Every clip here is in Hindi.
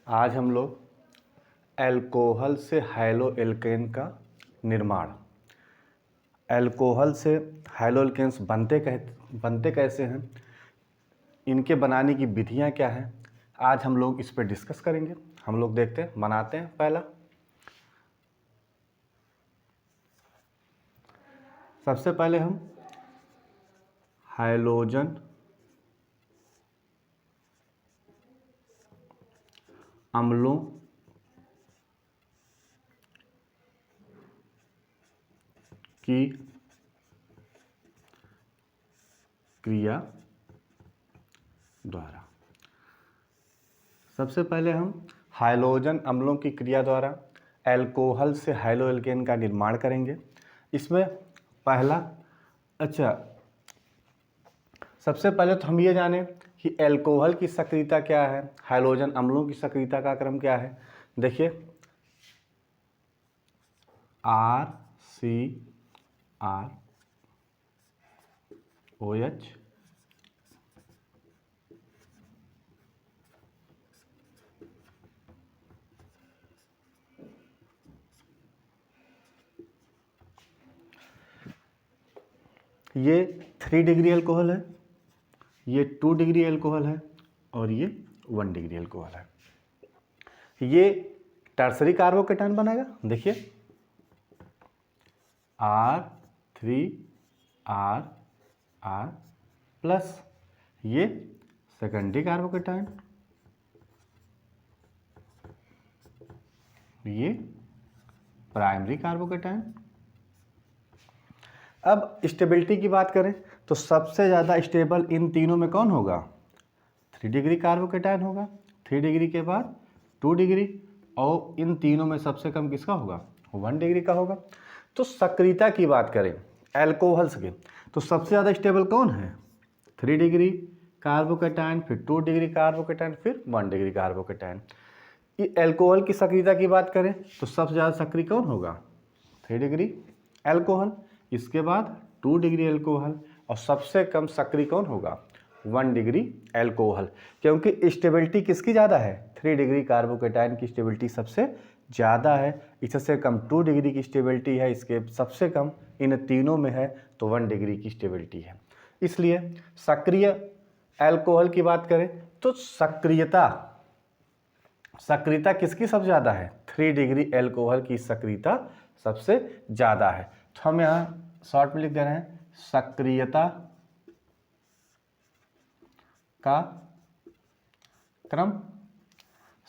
आज हम लोग एल्कोहल से हैलो एल्केन का निर्माण, एल्कोहल से हैलो एल्केन्स बनते कैसे हैं, इनके बनाने की विधियां क्या हैं, आज हम लोग इस पर डिस्कस करेंगे। हम लोग देखते हैं, बनाते हैं। पहला, सबसे पहले हम हाइलोजन अम्लों की क्रिया द्वारा हाइलोजन अम्लों की क्रिया द्वारा एल्कोहल से हैलो एल्केन का निर्माण करेंगे। इसमें पहला, सबसे पहले तो हम ये जानें कि एल्कोहल की सक्रियता क्या है, हाइलोजन अम्लों की सक्रियता का क्रम क्या है। देखिए, RCrOH ये 3 डिग्री एल्कोहल है, ये 2 डिग्री एल्कोहल है और ये 1 डिग्री एल्कोहल है। ये टर्सरी कार्बोकेटायन बनाएगा। देखिए, R3R प्लस ये सेकेंडरी कार्बोकेटायन, ये प्राइमरी कार्बोकेटायन। अब स्टेबिलिटी की बात करें तो सबसे ज़्यादा स्टेबल इन तीनों में कौन होगा? 3 डिग्री कार्बोकेटायन होगा। 3 डिग्री के बाद 2 डिग्री, और इन तीनों में सबसे कम किसका होगा? 1 डिग्री का होगा। तो सक्रियता की बात करें एल्कोहल्स की, तो सबसे ज़्यादा स्टेबल कौन है? 3 डिग्री कार्बोकेटायन, फिर 2 डिग्री कार्बोकेटायन, फिर 1 डिग्री कार्बोकेटायन। एल्कोहल की सक्रियता की बात करें तो सबसे ज़्यादा सक्रिय कौन होगा? 3 डिग्री एल्कोहल, इसके बाद 2 डिग्री एल्कोहल, और सबसे कम सक्रिय कौन होगा? 1 डिग्री एल्कोहल। क्योंकि स्टेबिलिटी किसकी ज़्यादा है? 3 डिग्री कार्बोकेटायन की स्टेबिलिटी सबसे ज़्यादा है। इससे कम 2 डिग्री की स्टेबिलिटी है, इसके सबसे कम इन तीनों में है तो 1 डिग्री की स्टेबिलिटी है। इसलिए सक्रिय एल्कोहल की बात करें तो सक्रियता किसकी सबसे ज़्यादा है? 3 डिग्री एल्कोहल की सक्रियता सबसे ज़्यादा है। तो हम यहाँ शॉर्ट में लिख दे रहे हैं सक्रियता का क्रम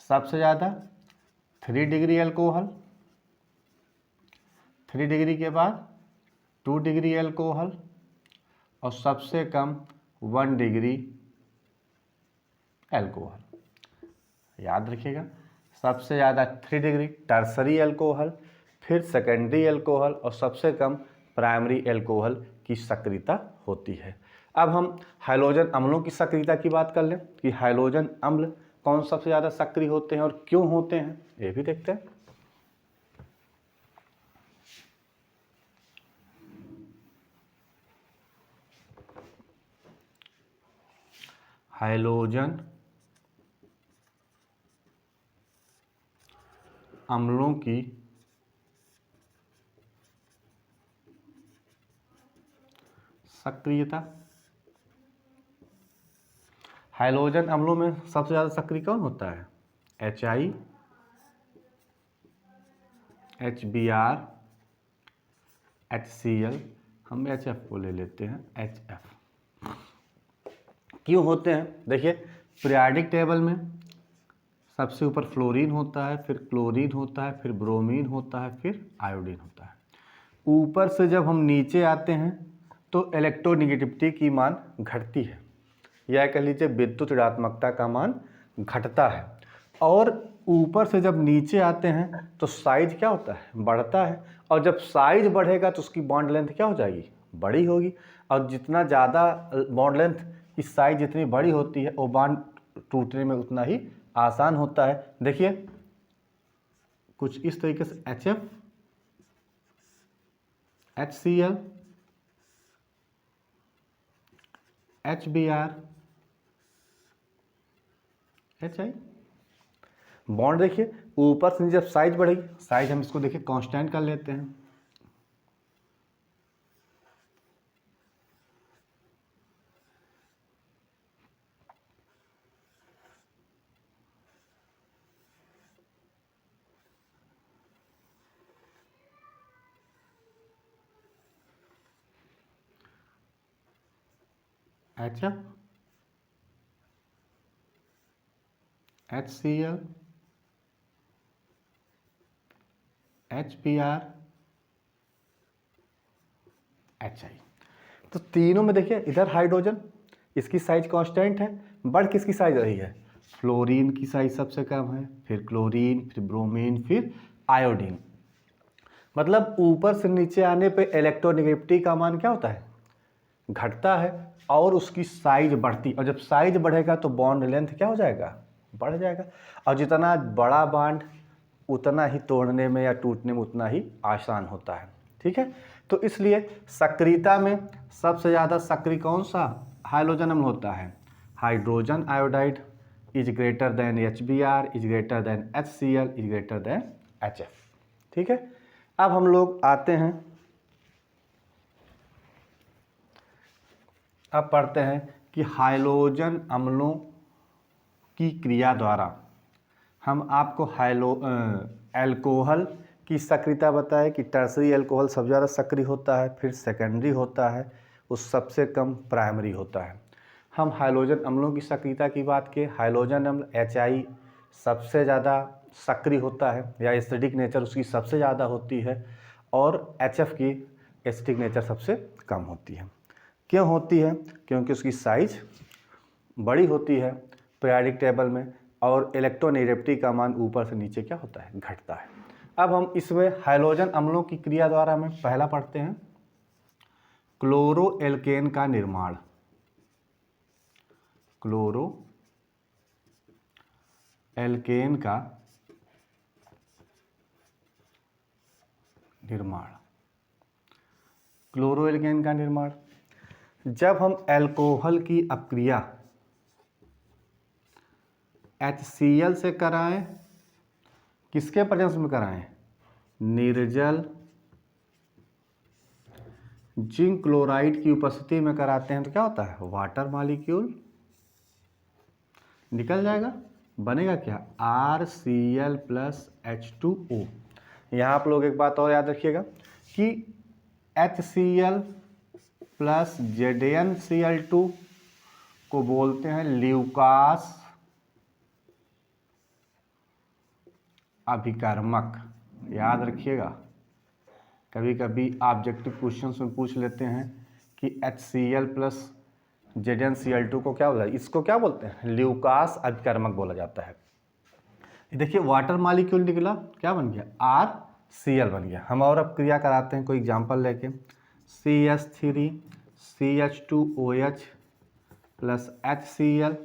सबसे ज़्यादा 3 डिग्री एल्कोहल, 3 डिग्री के बाद 2 डिग्री एल्कोहल, और सबसे कम 1 डिग्री एल्कोहल। याद रखिएगा, सबसे ज़्यादा 3 डिग्री टर्सरी एल्कोहल, फिर सेकेंडरी एल्कोहल, और सबसे कम प्राइमरी एल्कोहल की सक्रियता होती है। अब हम हाइलोजन अम्लों की सक्रियता की बात कर लें कि हाइलोजन अम्ल कौन सबसे ज़्यादा सक्रिय होते हैं और क्यों होते हैं, ये भी देखते हैं। हाइलोजन अम्लों की सक्रियता, हाइलोजन अम्लों में सबसे ज़्यादा सक्रिय कौन होता है? HI, HBr, HCl, हम HF को ले लेते हैं, HF। क्यों होते हैं? देखिए, पीरियाडिक टेबल में सबसे ऊपर फ्लोरीन होता है, फिर क्लोरीन होता है, फिर ब्रोमीन होता है, फिर आयोडीन होता है। ऊपर से जब हम नीचे आते हैं तो इलेक्ट्रोनेगेटिविटी की मान घटती है, या कह लीजिए विद्युत ऋणात्मकता का मान घटता है। और ऊपर से जब नीचे आते हैं तो साइज क्या होता है? बढ़ता है। और जब साइज बढ़ेगा तो उसकी बॉन्ड लेंथ क्या हो जाएगी? बड़ी होगी। और जितना ज़्यादा बॉन्ड लेंथ की साइज जितनी बड़ी होती है वो बॉन्ड टूटने में उतना ही आसान होता है। देखिए, कुछ इस तरीके से HF, HCl, HBr, HI। Bond देखिए ऊपर से जब साइज बढ़ेगी, साइज हम इसको देखिए कांस्टेंट कर लेते हैं, HF HCl HBr HI। तो तीनों में देखिए इधर हाइड्रोजन, इसकी साइज कांस्टेंट है, बढ़ किसकी साइज रही है, फ्लोरीन की साइज सबसे कम है, फिर क्लोरीन, फिर ब्रोमीन, फिर आयोडीन। मतलब ऊपर से नीचे आने पे इलेक्ट्रोनेगेटिविटी का मान क्या होता है, घटता है, और उसकी साइज बढ़ती, और जब साइज बढ़ेगा तो बॉन्ड लेंथ क्या हो जाएगा, बढ़ जाएगा। और जितना बड़ा बॉन्ड उतना ही तोड़ने में या टूटने में उतना ही आसान होता है। ठीक है, तो इसलिए सक्रियता में सबसे ज़्यादा सक्रिय कौन सा हाइड्रोजन अम्ल होता है, hydrogen iodide is greater than HBr is greater than HCl is greater than HF। ठीक है, अब हम लोग आते हैं, अब पढ़ते हैं कि हाइड्रोजन अम्लों की क्रिया द्वारा हम आपको एल्कोहल की सक्रियता बताए कि टर्सरी एल्कोहल सबसे ज़्यादा सक्रिय होता है, फिर सेकेंडरी होता है, उस सबसे कम प्राइमरी होता है। हम हाइड्रोजन अम्लों की सक्रियता की बात किए, हाइड्रोजन अम्ल HI सबसे ज़्यादा सक्रिय होता है या एसिडिक नेचर उसकी सबसे ज़्यादा होती है, और HF की एसिडिक नेचर सबसे कम होती है। क्यों होती है, क्योंकि उसकी साइज बड़ी होती है पीरियोडिक टेबल में, और इलेक्ट्रोनेगेटिविटी का मान ऊपर से नीचे क्या होता है, घटता है। अब हम इसमें हाइड्रोजन अम्लों की क्रिया द्वारा में पहला पढ़ते हैं क्लोरो एल्केन का निर्माण। क्लोरो एल्केन का निर्माण, क्लोरो एल्केन का निर्माण, जब हम एल्कोहल की अपक्रिया HCl से कराएं, किसके प्रेजेंस में कराएं, निर्जल जिंक क्लोराइड की उपस्थिति में कराते हैं, तो क्या होता है, वाटर मॉलिक्यूल निकल जाएगा, बनेगा क्या, RCl प्लस H2O। यहाँ आप लोग एक बात और याद रखिएगा कि HCl प्लस ZnCl2 को बोलते हैं ल्यूकास अभिकर्मक। याद रखिएगा, कभी कभी ऑब्जेक्टिव क्वेश्चंस में पूछ लेते हैं कि HCl प्लस ZnCl2 को क्या बोला, इसको क्या बोलते हैं, ल्यूकास अभिकर्मक बोला जाता है। देखिए वाटर मॉलिक्यूल निकला, क्या बन गया, RCl बन गया। हम और अब क्रिया कराते हैं कोई एग्जांपल लेके, CH3 CH2OH प्लस HCl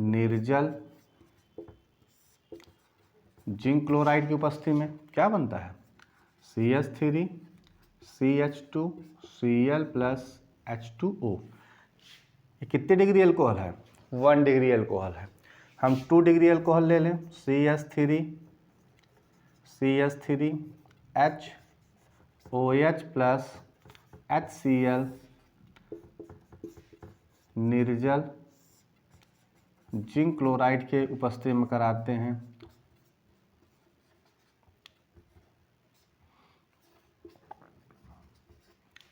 निर्जल जिंक क्लोराइड की उपस्थिति में क्या बनता है, CH3 CH2Cl प्लस H2O। ये कितने डिग्री एल्कोहल है, 1 डिग्री एल्कोहल है। हम 2 डिग्री एल्कोहल ले लें, CH3HOH प्लस HCl निर्जल जिंक क्लोराइड के उपस्थिति में कराते हैं,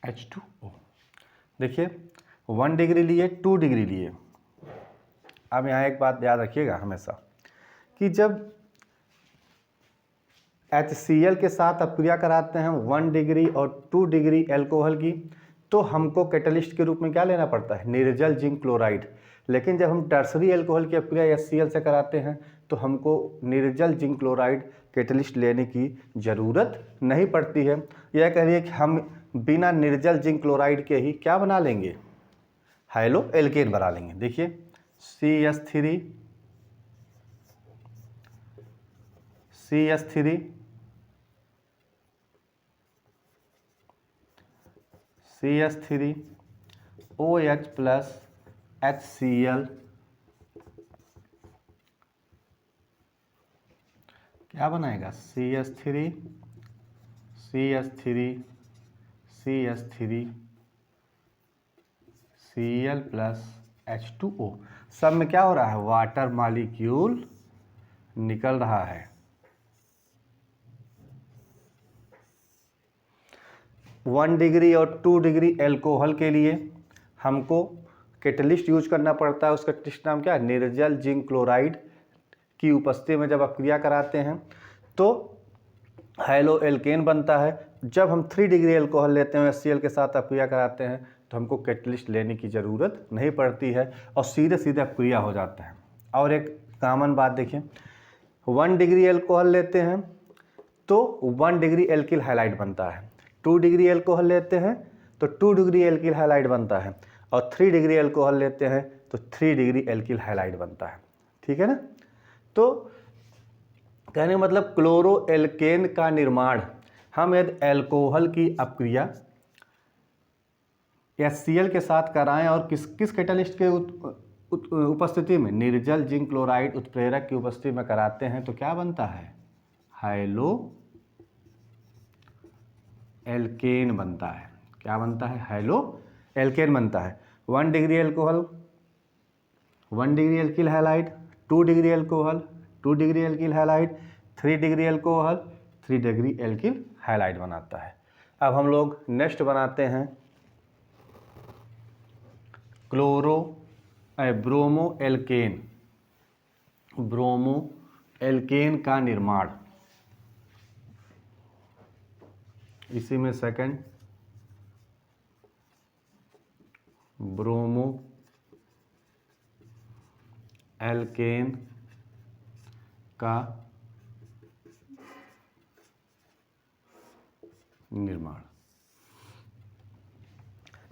H2O। देखिए 1 डिग्री लिए, 2 डिग्री लिए। अब यहाँ एक बात याद रखिएगा हमेशा कि जब HCl के साथ अपक्रिया कराते हैं 1 डिग्री और 2 डिग्री एल्कोहल की, तो हमको कैटलिस्ट के रूप में क्या लेना पड़ता है, निर्जल जिंक क्लोराइड। लेकिन जब हम टर्सरी एल्कोहल की अपक्रिया HCl से कराते हैं तो हमको निर्जल जिंक क्लोराइड कैटलिस्ट लेने की ज़रूरत नहीं पड़ती है। यह कहिए कि हम बिना निर्जल जिंक क्लोराइड के ही क्या बना लेंगे, हाइलो एल्केन बना लेंगे। देखिए CH3 OH प्लस HCl क्या बनाएगा CH3 CH3 CH3 Cl plus H2O। सब में क्या हो रहा है, वाटर मॉलिक्यूल निकल रहा है। वन डिग्री और 2 डिग्री एल्कोहल के लिए हमको कैटलिस्ट यूज करना पड़ता है। उसका कैटलिस्ट नाम क्या है, निर्जल जिंक क्लोराइड की उपस्थिति में जब आप क्रिया कराते हैं तो हैलो एल्केन बनता है। जब हम 3 डिग्री एल्कोहल लेते हैं HCl के साथ आप क्रिया कराते हैं तो हमको कैटलिस्ट लेने की ज़रूरत नहीं पड़ती है और सीधे सीधे क्रिया हो जाता है। और एक कॉमन बात देखिए, 1 डिग्री एल्कोहल लेते हैं तो 1 डिग्री एल्किल हैलाइड बनता है, 2 डिग्री एल्कोहल लेते हैं तो 2 डिग्री एल्किल हैलाइड बनता है, और 3 डिग्री एल्कोहल लेते हैं तो 3 डिग्री एल्किल हैलाइड बनता है। ठीक है ना। तो कहने का मतलब क्लोरो एल्केन का निर्माण हम यदि एल्कोहल की अपक्रिया HCl के साथ कराएं और किस कैटलिस्ट के उपस्थिति में, निर्जल जिंक क्लोराइड उत्प्रेरक की उपस्थिति में कराते हैं तो क्या बनता है, हैलो एल्केन बनता है। क्या बनता है, हैलो एल्केन बनता है। 1 degree alcohol 1 degree alkyl halide, 2 degree alcohol 2 degree alkyl halide, 3 degree alcohol 3 degree alkyl halide बनाता है। अब हम लोग नेक्स्ट बनाते हैं ब्रोमो एल्केन। ब्रोमो एल्केन का निर्माण, इसी में सेकंड ब्रोमो एल्केन का निर्माण।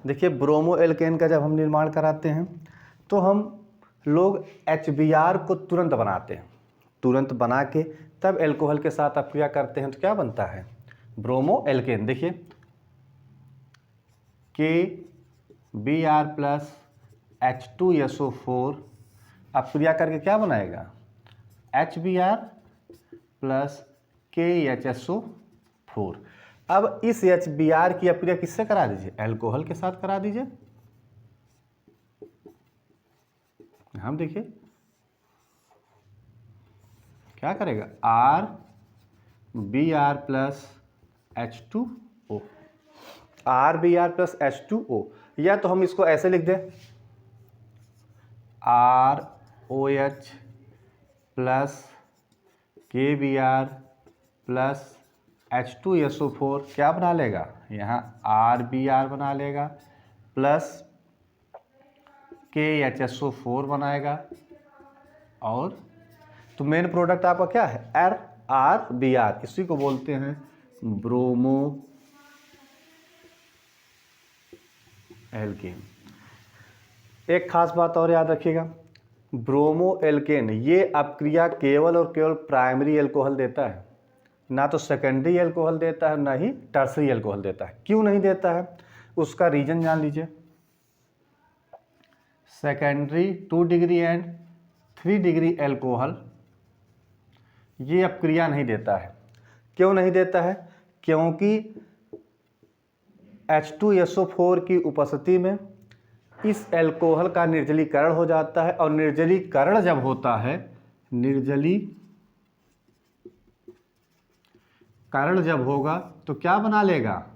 देखिए ब्रोमो एल्केन का जब हम निर्माण कराते हैं तो हम लोग HBr को तुरंत बनाते हैं, तुरंत बना के तब एल्कोहल के साथ अपक्रिया करते हैं तो क्या बनता है, ब्रोमो एल्केन। देखिए KBr प्लस H2SO4 अपक्रिया करके क्या बनाएगा, HBr प्लस KHSO4। अब इस HBr की अपक्रिया किससे करा दीजिए, एल्कोहल के साथ करा दीजिए। हम देखिए क्या करेगा, RBr plus H2O, RBr plus H2O, या तो हम इसको ऐसे लिख दें ROH plus KBr plus H2SO4 क्या बना लेगा, यहाँ RBr बना लेगा प्लस KHSO4 बनाएगा, और तो मेन प्रोडक्ट आपका क्या है, RBr, इसी को बोलते हैं ब्रोमो एल्केन। एक खास बात और याद रखिएगा, ब्रोमो एल्केन ये अपक्रिया केवल और केवल प्राइमरी एल्कोहल देता है, ना तो सेकेंडरी एल्कोहल देता है, ना ही टर्सरी एल्कोहल देता है। क्यों नहीं देता है, उसका रीजन जान लीजिए। Secondary 2 degree and 3 degree alcohol ये अपक्रिया नहीं देता है। क्यों नहीं देता है, क्योंकि H2SO4 की उपस्थिति में इस एल्कोहल का निर्जलीकरण हो जाता है, और निर्जलीकरण जब होता है, निर्जलीकरण जब होगा तो क्या बना लेगा,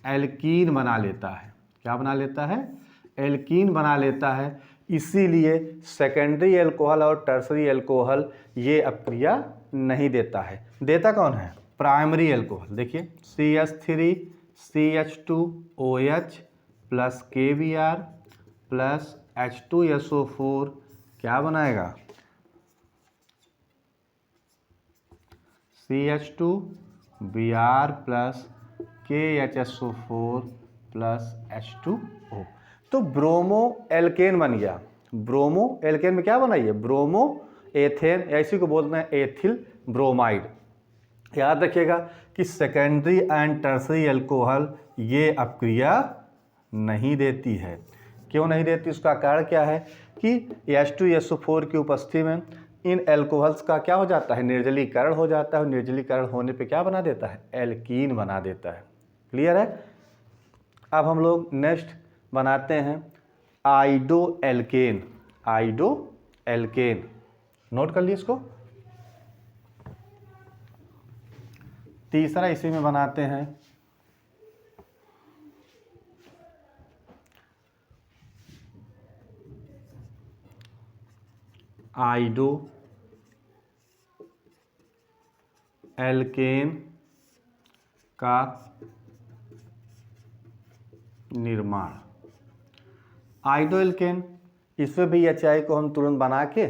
एल्कीन बना लेता है। क्या बना लेता है, एल्कीन बना लेता है। इसीलिए सेकेंडरी एल्कोहल और टर्सरी एल्कोहल ये अपक्रिया नहीं देता है। देता कौन है, प्राइमरी एल्कोहल। देखिए CH3 CH2OH plus KBr plus H2SO4 क्या बनाएगा, CH2Br plus KHSO4 plus H2O। तो ब्रोमो एल्केन बन गया। ब्रोमो एल्केन में क्या बनाइए, ब्रोमो एथेन, ऐसी को बोलते हैं एथिल ब्रोमाइड। याद रखिएगा कि सेकेंडरी एंड टर्सरी एल्कोहल ये अपक्रिया नहीं देती है। क्यों नहीं देती, उसका कारण क्या है कि H2SO4 की उपस्थिति में इन एल्कोहल्स का क्या हो जाता है, निर्जलीकरण हो जाता है, और निर्जलीकरण होने पे क्या बना देता है, एल्कीन बना देता है। क्लियर है। अब हम लोग नेक्स्ट बनाते हैं आइडो एल्केन। आइडो एल्केन, नोट कर लिए इसको। तीसरा इसी में बनाते हैं आइडो एल्केन का निर्माण। आइडो एल्केन, इसमें भी HI को हम तुरंत बना के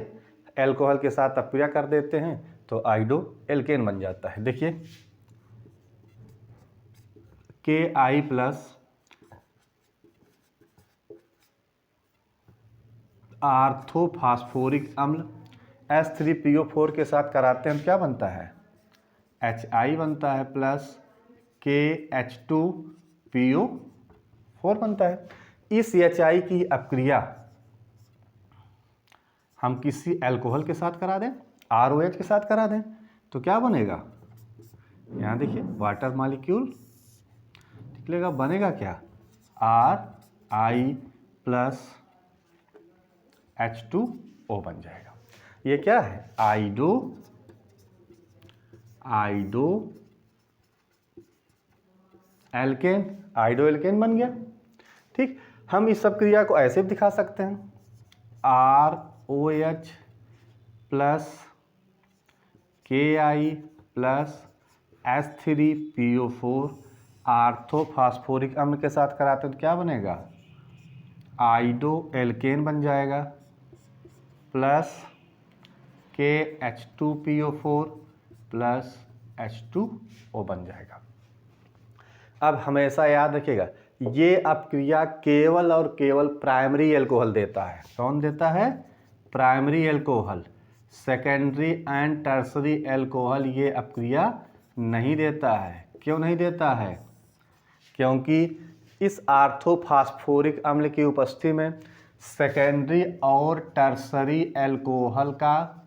एल्कोहल के साथ अपक्रिया कर देते हैं तो आइडो एल्केन बन जाता है। देखिए KI प्लस आर्थोफास्फोरिक अम्ल H3PO4 के साथ कराते हैं तो क्या बनता है, HI बनता है प्लस KH2PO4 बनता है। इस HI की अपक्रिया हम किसी अल्कोहल के साथ करा दें, ROH के साथ करा दें तो क्या बनेगा, यहाँ देखिए वाटर मॉलिक्यूल निकलेगा, बनेगा क्या, RI प्लस H2O बन जाएगा। ये क्या है, आइडो एल्केन, आइडो एल्केन बन गया। ठीक, हम इस सब क्रिया को ऐसे भी दिखा सकते हैं, ROH plus KI plus H3PO4 आर्थोफास्फोरिक अम्ल के साथ कराते हैं तो क्या बनेगा, आइडो एल्केन बन जाएगा प्लस KH2PO4 प्लस H2O बन जाएगा। अब हमेशा याद रखिएगा ये अपक्रिया केवल और केवल प्राइमरी एल्कोहल देता है। कौन देता है, primary alcohol. Secondary and tertiary alcohol ये अपक्रिया नहीं देता है। क्यों नहीं देता है, क्योंकि इस आर्थोफास्फोरिक अम्ल की उपस्थिति में सेकेंडरी और टर्सरी एल्कोहल का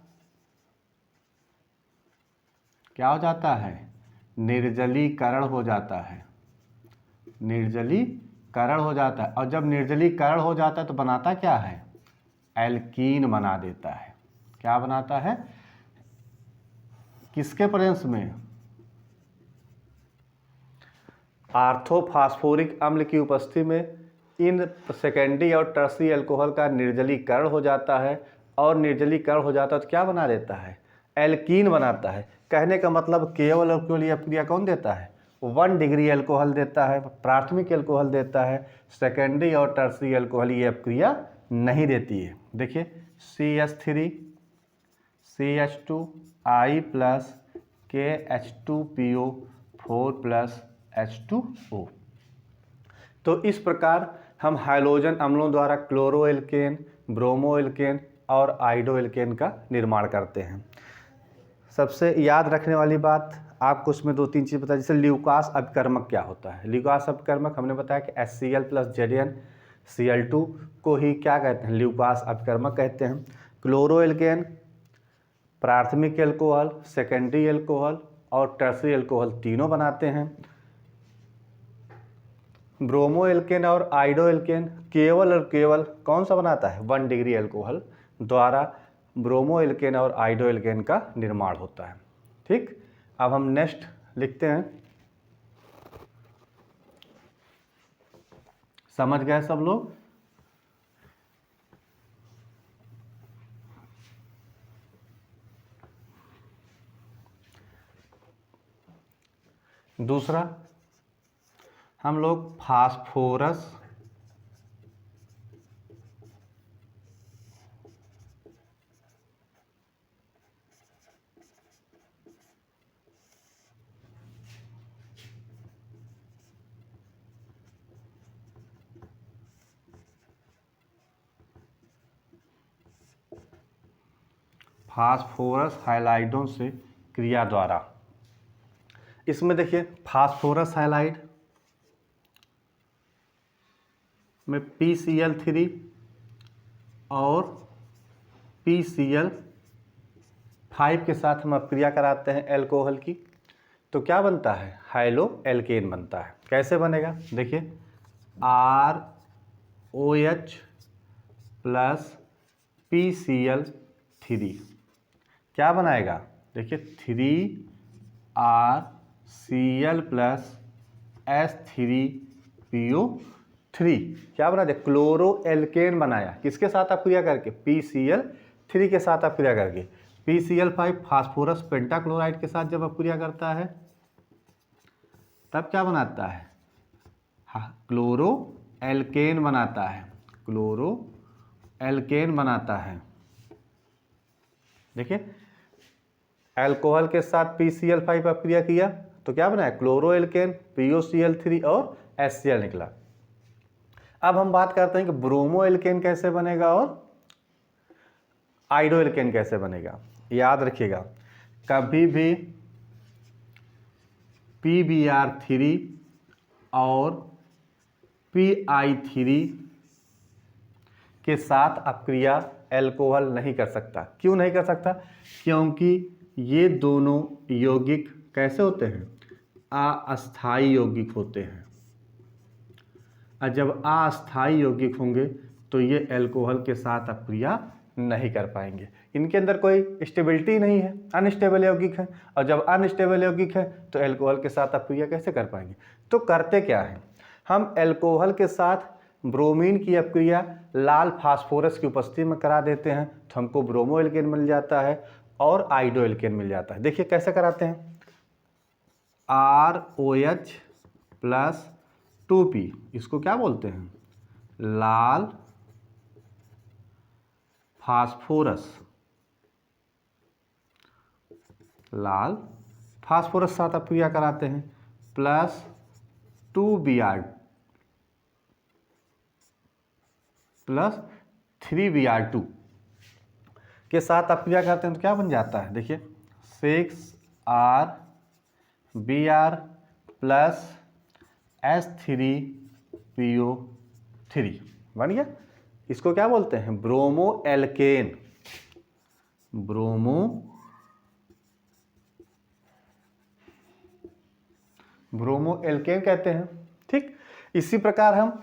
क्या हो जाता है, निर्जलीकरण हो जाता है, निर्जलीकरण हो जाता है। और जब निर्जलीकरण हो जाता है तो बनाता क्या है, एल्कीन बना देता है। क्या बनाता है, किसके प्रेजेंस में, आर्थोफास्फोरिक अम्ल की उपस्थिति में इन सेकेंडरी और टर्सरी एल्कोहल का निर्जलीकरण हो जाता है, और निर्जलीकरण हो जाता है तो क्या बना देता है, एल्कीन बनाता है। कहने का मतलब केवल और केवल ये अपक्रिया कौन देता है, 1 डिग्री एल्कोहल देता है, प्राथमिक एल्कोहल देता है। सेकेंडरी और टर्सरी एल्कोहल ये अपक्रिया नहीं देती है। देखिए CH3 CH2 I plus KH2PO4 plus H2O। तो इस प्रकार हम हाइड्रोजन अम्लों द्वारा क्लोरो एल्केन, ब्रोमो एल्केन और आइडो एल्केन का निर्माण करते हैं। सबसे याद रखने वाली बात आपको उसमें 2-3 चीज़ बताया, जैसे ल्यूकास अपकर्मक क्या होता है। ल्यूकास अपकर्मक हमने बताया कि HCl प्लस ZnCl2 को ही क्या कहते हैं, ल्यूकास अपकर्मक कहते हैं। क्लोरो एल्केन प्राथमिक एल्कोहल, सेकेंडरी एल्कोहल और टर्सरी एल्कोहल तीनों बनाते हैं। ब्रोमो एल्केन और आइडो एल्केन केवल और केवल कौन सा बनाता है, 1 डिग्री एल्कोहल द्वारा ब्रोमो एल्केन और आइडो एल्केन का निर्माण होता है। ठीक, अब हम नेक्स्ट लिखते हैं। समझ गए सब लोग, दूसरा हम लोग फास्फोरस हाइलाइडों से क्रिया द्वारा। इसमें देखिए फास्फोरस हाइलाइड में PCl3 और PCl 5 के साथ हम अपक्रिया कराते हैं एल्कोहल की, तो क्या बनता है? हाइलो एल्केन बनता है। कैसे बनेगा? देखिए ROH प्लस PCl3 क्या बनाएगा? देखिए 3RCl प्लस H3PO3 क्या बना दे? क्लोरो एल्केन बनाया। किसके साथ अपक्रिया करके? PCl3 के साथ अपक्रिया करके। PCl5 फास्फोरस पेंटाक्लोराइड के साथ जब अपक्रिया करता है तब क्या बनाता है? क्लोरो एल्केन बनाता है। क्लोरो एल्केन बनाता है। देखिए अल्कोहल के साथ PCl5 अपक्रिया किया तो क्या बनाया? क्लोरो एल्केन, POCl3 और HCl निकला। अब हम बात करते हैं कि ब्रोमो एल्केन कैसे बनेगा और आइडो एल्केन कैसे बनेगा। याद रखिएगा, कभी भी PBr3 और PI3 के साथ अपक्रिया एल्कोहल नहीं कर सकता। क्यों नहीं कर सकता? क्योंकि ये दोनों यौगिक कैसे होते हैं? अस्थायी यौगिक होते हैं, और जब अस्थायी यौगिक होंगे तो ये एल्कोहल के साथ अपक्रिया नहीं कर पाएंगे। इनके अंदर कोई स्टेबिलिटी नहीं है, अनस्टेबल यौगिक है, और जब अनस्टेबल यौगिक है तो एल्कोहल के साथ अपक्रिया कैसे कर पाएंगे? तो करते क्या है, हम एल्कोहल के साथ ब्रोमीन की अपक्रिया लाल फास्फोरस की उपस्थिति में करा देते हैं तो हमको ब्रोमो एल्केन मिल जाता है और आइडो एल्केन मिल जाता है। देखिए कैसे कराते हैं, ROH प्लस 2P, इसको क्या बोलते हैं? लाल फास्फोरस। लाल फास्फोरस साथ अपक्रिया कराते हैं प्लस 2Br प्लस 3Br2 के साथ अपक्रिया करते हैं तो क्या बन जाता है? देखिए 6RBr प्लस H3PO3 बन गया। इसको क्या बोलते हैं? Bromo alkene. ब्रोमो एल्केन कहते हैं। ठीक, इसी प्रकार हम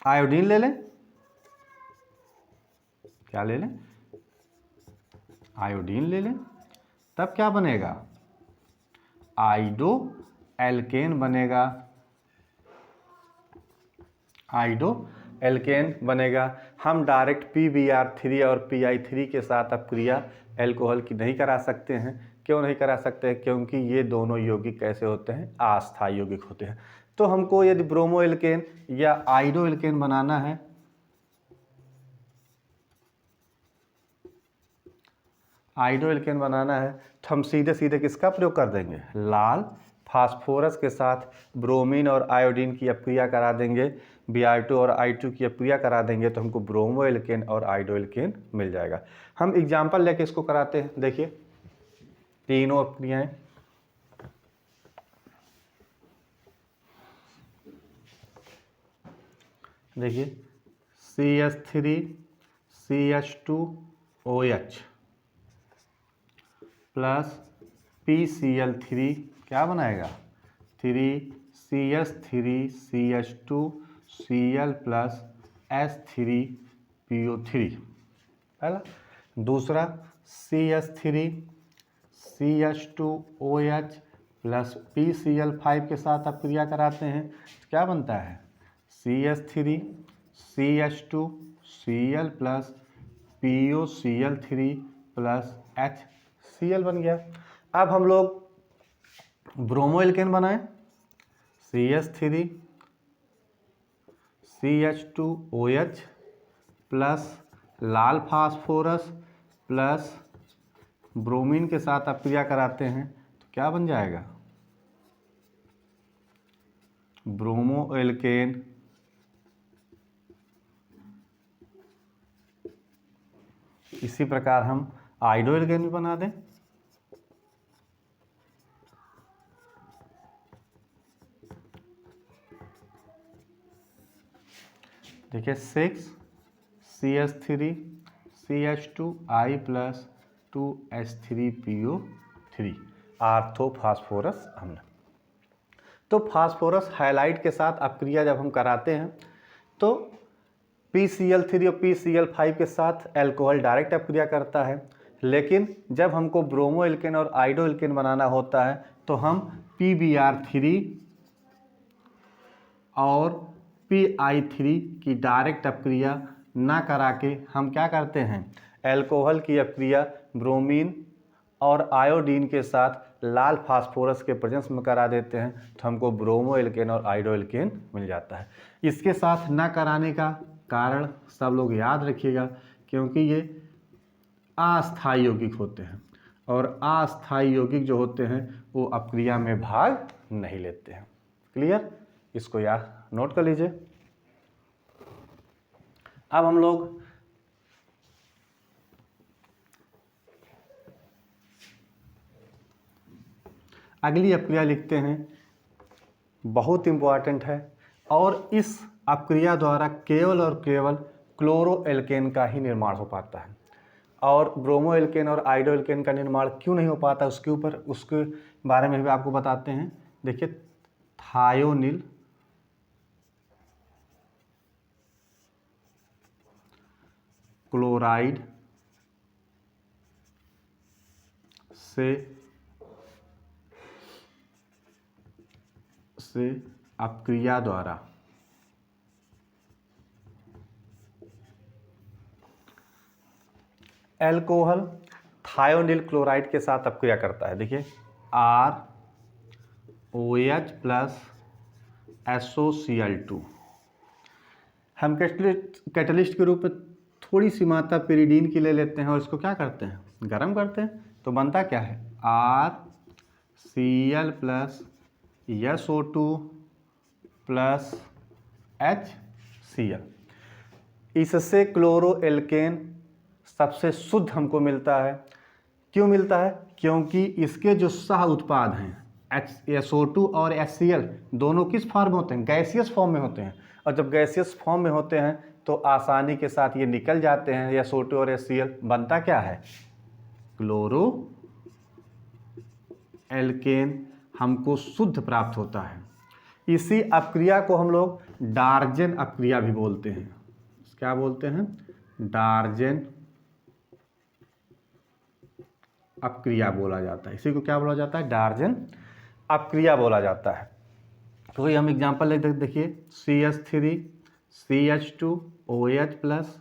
आयोडीन ले लें। क्या ले लें? आयोडीन ले लें, तब क्या बनेगा? आइडो एल्केन बनेगा। आइडो एल्केन बनेगा। हम डायरेक्ट PBr3 और PI3 के साथ अपक्रिया एल्कोहल की नहीं करा सकते हैं। क्यों नहीं करा सकते हैं? क्योंकि ये दोनों यौगिक कैसे होते हैं? अस्थायी यौगिक होते हैं। तो हमको यदि ब्रोमो एल्केन या आइडो एल्केन बनाना है, आइडो एल्केन बनाना है तो हम सीधे सीधे किसका प्रयोग कर देंगे? लाल फास्फोरस के साथ ब्रोमीन और आयोडीन की अपक्रिया करा देंगे, Br2 और I2 की अपक्रिया करा देंगे तो हमको ब्रोमो एल्केन और आइडो एल्केन मिल जाएगा। हम एग्जाम्पल लेके इसको कराते हैं। देखिए तीनों अपक्रियाएं, देखिए CH3 CH2OH प्लस PCl3 क्या बनाएगा? 3CH3CH2Cl प्लस H3PO3 पहला। दूसरा CH3 CH2OH प्लस PCl5 के साथ अपक्रिया कराते हैं तो क्या बनता है? CH3 CH2Cl plus POCl3 plus HCl बन गया। अब हम लोग ब्रोमो एल्केन बनाएं। CH3 CH2OH प्लस लाल फास्फोरस प्लस ब्रोमीन के साथ अपक्रिया कराते हैं तो क्या बन जाएगा? Bromo alkane. इसी प्रकार हम आइडो एल्केन भी बना दें। देखिए 6 CH3 CH2I प्लस 2H3PO3 आर्थोफास्फोरस अम्ल। तो फास्फोरस हाइलाइट के साथ अपक्रिया जब हम कराते हैं तो PCl3 और PCl5 के साथ एल्कोहल डायरेक्ट अपक्रिया करता है, लेकिन जब हमको ब्रोमो एल्केन और आयोडो एल्केन बनाना होता है तो हम PBr3 और PI3 की डायरेक्ट अपक्रिया ना करा के हम क्या करते हैं, एल्कोहल की अपक्रिया ब्रोमीन और आयोडीन के साथ लाल फास्फोरस के प्रेजेंस में करा देते हैं, तो हमको ब्रोमो एल्केन और आयोडो एल्केन मिल जाता है। इसके साथ ना कराने का कारण सब लोग याद रखिएगा, क्योंकि ये अस्थायी यौगिक होते हैं और अस्थायी यौगिक जो होते हैं वो अपक्रिया में भाग नहीं लेते हैं। क्लियर, इसको याद नोट कर लीजिए। अब हम लोग अगली अपक्रिया लिखते हैं, बहुत इंपॉर्टेंट है, और इस अपक्रिया द्वारा केवल और केवल क्लोरो एल्केन का ही निर्माण हो पाता है, और ब्रोमो एल्केन और आयोडो एल्केन का निर्माण क्यों नहीं हो पाता उसके बारे में भी आपको बताते हैं। देखिए, थायोनिल क्लोराइड से अपक्रिया द्वारा एल्कोहल थायोनिल क्लोराइड के साथ अपक्रिया करता है। देखिए, ROH प्लस SOCl2 हम कैटलिस्ट के रूप में थोड़ी सी मात्रा पेरिडीन की ले लेते हैं और इसको क्या करते हैं, गर्म करते हैं, तो बनता क्या है, RCl plus SO2 plus HCl। इससे क्लोरो एल्केन सबसे शुद्ध हमको मिलता है। क्यों मिलता है, क्योंकि इसके जो सह उत्पाद हैं SO2 और HCl दोनों किस फॉर्म में होते हैं, गैसियस फॉर्म में होते हैं, और जब गैसियस फॉर्म में होते हैं तो आसानी के साथ ये निकल जाते हैं SO2 और HCl। बनता क्या है, क्लोरो एल्केन हमको शुद्ध प्राप्त होता है। इसी अपक्रिया को हम लोग डार्जेन अपक्रिया भी बोलते हैं। क्या बोलते हैं, डार्जेन अपक्रिया बोला जाता है। इसी को क्या बोला जाता है, डार्जेन अपक्रिया बोला जाता है। तो हम एग्जांपल ले देखिए, CH3 CH2 OH plus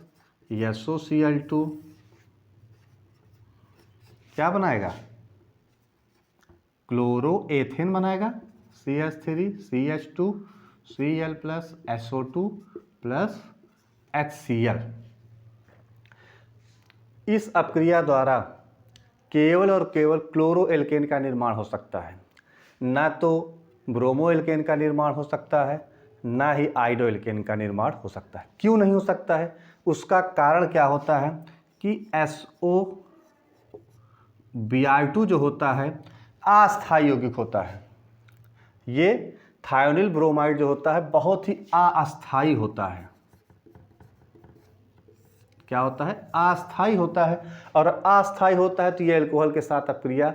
SOCl2 क्या बनाएगा, क्लोरोएथेन बनाएगा, CH3 CH2 Cl plus SO2 plus HCl। इस अपक्रिया द्वारा केवल और केवल क्लोरो एल्केन का निर्माण हो सकता है, ना तो ब्रोमो एल्केन का निर्माण हो सकता है, ना ही आयोडो एल्केन का निर्माण हो सकता है। क्यों नहीं हो सकता है, उसका कारण क्या होता है कि SO2 जो होता है अस्थायी यौगिक होता है। ये थायोनिल ब्रोमाइड जो होता है बहुत ही अस्थायी होता है। क्या होता है, अस्थायी होता है, और अस्थायी होता है तो ये एल्कोहल के साथ अपक्रिया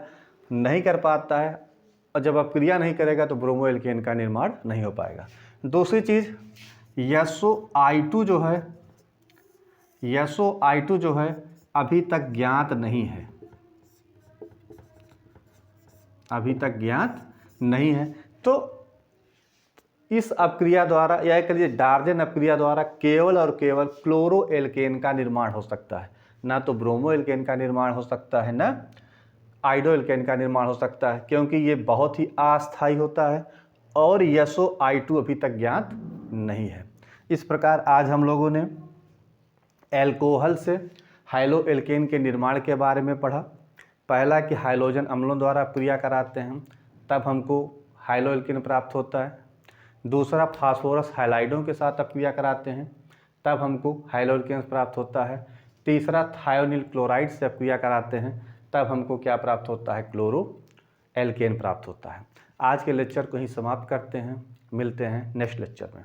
नहीं कर पाता है, और जब अपक्रिया नहीं करेगा तो ब्रोमो एल्केन का निर्माण नहीं हो पाएगा। दूसरी चीज, SOI2 जो है अभी तक ज्ञात नहीं है, अभी तक ज्ञात नहीं है। तो इस अपक्रिया द्वारा, या कहिए डार्जेन अपक्रिया द्वारा, केवल और केवल क्लोरो एल्केन का निर्माण हो सकता है, ना तो ब्रोमो एल्केन का निर्माण हो सकता है, ना आयोडो एल्केन का निर्माण हो सकता है, क्योंकि ये बहुत ही अस्थायी होता है और SOI2 अभी तक ज्ञात नहीं है। इस प्रकार आज हम लोगों ने एल्कोहल से हाइलो एल्केन के निर्माण के बारे में पढ़ा। पहला कि हाइलोजन अम्लों द्वारा अपक्रिया कराते हैं तब हमको हाइलो एल्केन प्राप्त होता है। दूसरा, फास्फोरस हाइलाइडों के साथ अपक्रिया कराते हैं तब हमको हाइलो एल्केन प्राप्त होता है। तीसरा, थायोनिल क्लोराइड से अपक्रिया कराते हैं तब हमको क्या प्राप्त होता है, क्लोरो एल्केन प्राप्त होता है। आज के लेक्चर को ही समाप्त करते हैं, मिलते हैं नेक्स्ट लेक्चर में।